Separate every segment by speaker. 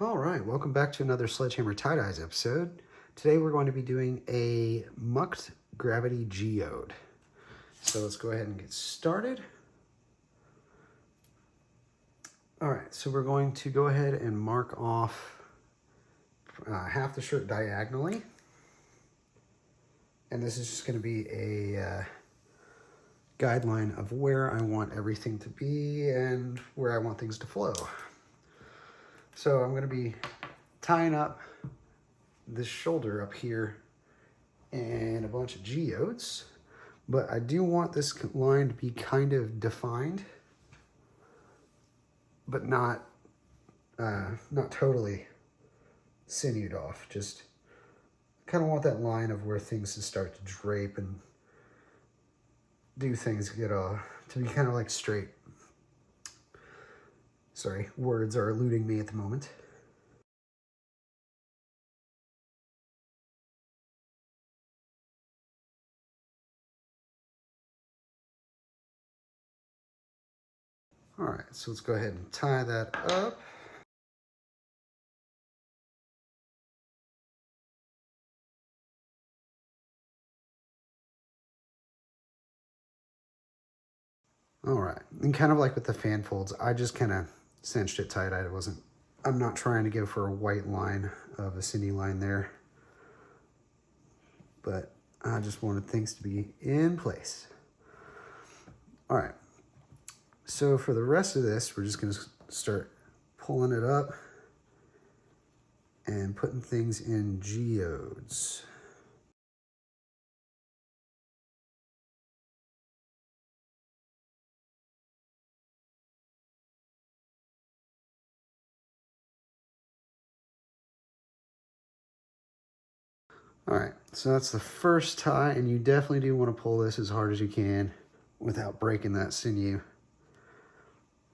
Speaker 1: All right, welcome back to another Sledgehammer Tie-Dyes episode. Today we're going to be doing a Mucked Gravity Geode. So let's go ahead and get started. All right, so we're going to go ahead and mark off half the shirt diagonally. And this is just going to be a guideline of where I want everything to be and where I want things to flow. So I'm going to be tying up this shoulder up here and a bunch of geodes, but I do want this line to be kind of defined, but not totally sinewed off. Just kind of want that line of where things to start to drape and do things get to be kind of like straight. Sorry, words are eluding me at the moment. All right, so let's go ahead and tie that up. All right, and kind of like with the fan folds, I just kind of cinched it tight. I'm not trying to go for a white line of a cinder line there, but I just wanted things to be in place. All right, so for the rest of this, we're just gonna start pulling it up and putting things in geodes. All right, so that's the first tie, and you definitely do want to pull this as hard as you can without breaking that sinew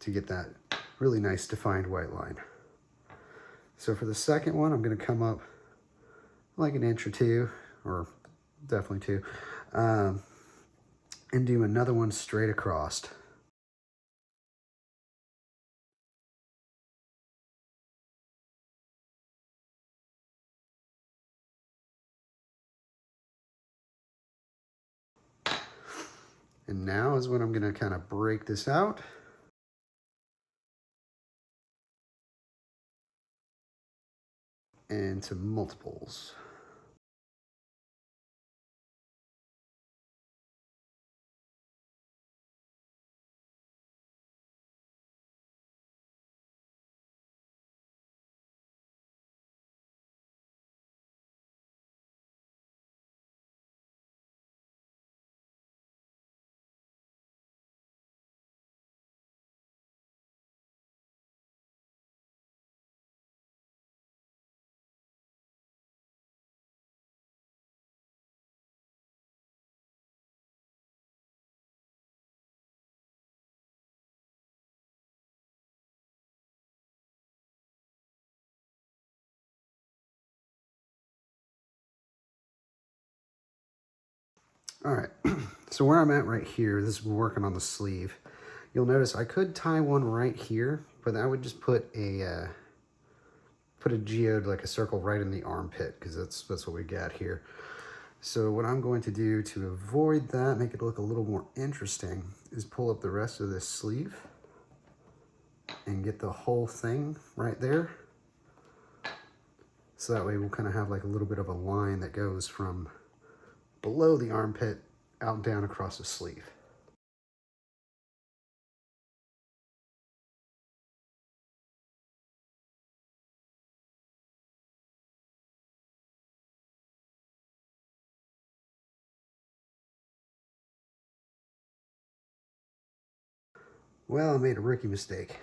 Speaker 1: to get that really nice defined white line. So for the second one, I'm going to come up like an inch or two, or definitely two, and do another one straight across. And now is when I'm going to kind of break this out. Into multiples. All right, so where I'm at right here, this is working on the sleeve. You'll notice I could tie one right here, but I would just put a geode, like a circle, right in the armpit, because that's what we got here. So what I'm going to do to avoid that, make it look a little more interesting, is pull up the rest of this sleeve and get the whole thing right there. So that way we'll kind of have like a little bit of a line that goes from below the armpit out and down across the sleeve. Well, I made a rookie mistake.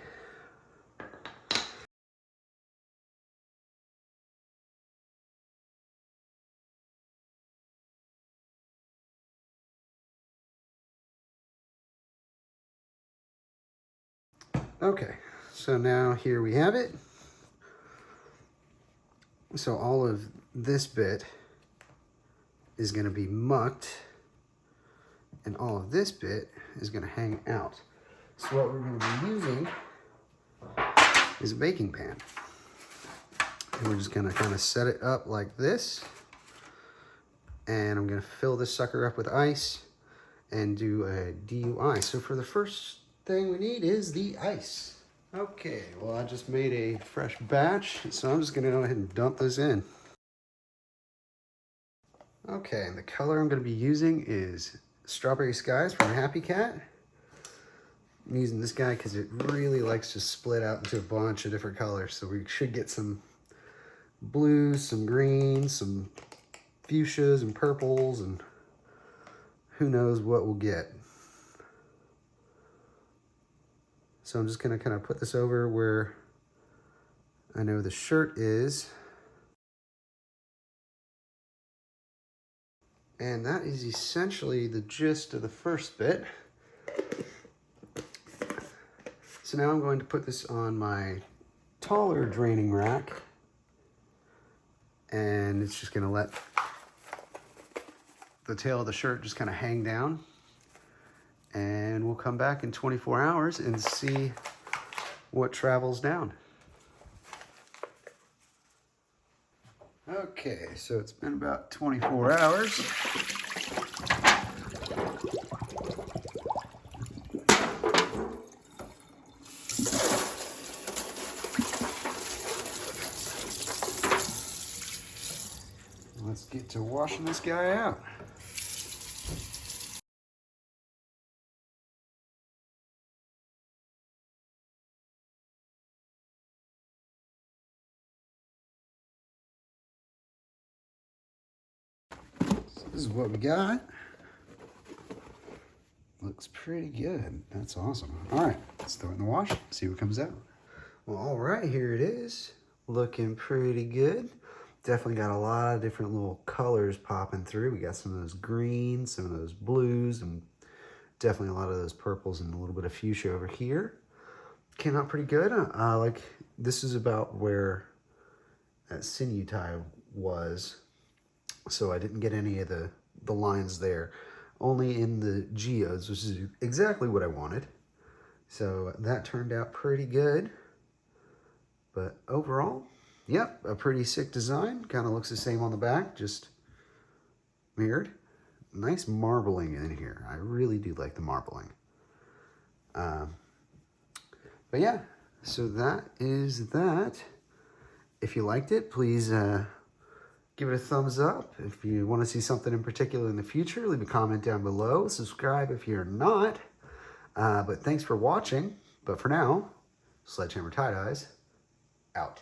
Speaker 1: Okay, so now here we have it. So all of this bit is going to be mucked, and all of this bit is going to hang out. So what we're going to be using is a baking pan. And we're just gonna kind of set it up like this. And I'm gonna fill this sucker up with ice and do a DUI. So for the first thing we need is the ice. Okay, well I just made a fresh batch, so I'm just gonna go ahead and dump this in. Okay, and the color I'm gonna be using is Strawberry Skies from Happy Cat. I'm using this guy because it really likes to split out into a bunch of different colors. So we should get some blues, some greens, some fuchsias and purples, and who knows what we'll get. So I'm just gonna kind of put this over where I know the shirt is. And that is essentially the gist of the first bit. So now I'm going to put this on my taller draining rack. And it's just gonna let the tail of the shirt just kind of hang down. And we'll come back in 24 hours and see what travels down. Okay, so it's been about 24 hours. Let's get to washing this guy out. This is what we got. Looks pretty good. That's awesome. All right, let's throw it in the wash, see what comes out. Well, all right, here it is. Looking pretty good. Definitely got a lot of different little colors popping through. We got some of those greens, some of those blues, and definitely a lot of those purples and a little bit of fuchsia over here. Came out pretty good. Like this is about where that sinew tie was. So I didn't get any of the lines there, only in the geodes, which is exactly what I wanted. So that turned out pretty good. But overall, yep, a pretty sick design. Kind of looks the same on the back, just mirrored. Nice marbling in here. I really do like the marbling. But yeah, so that is that. If you liked it, please give it a thumbs up. If you want to see something in particular in the future, leave a comment down below. Subscribe if you're not. But thanks for watching. But for now, Sledgehammer Tie-Dyes, out.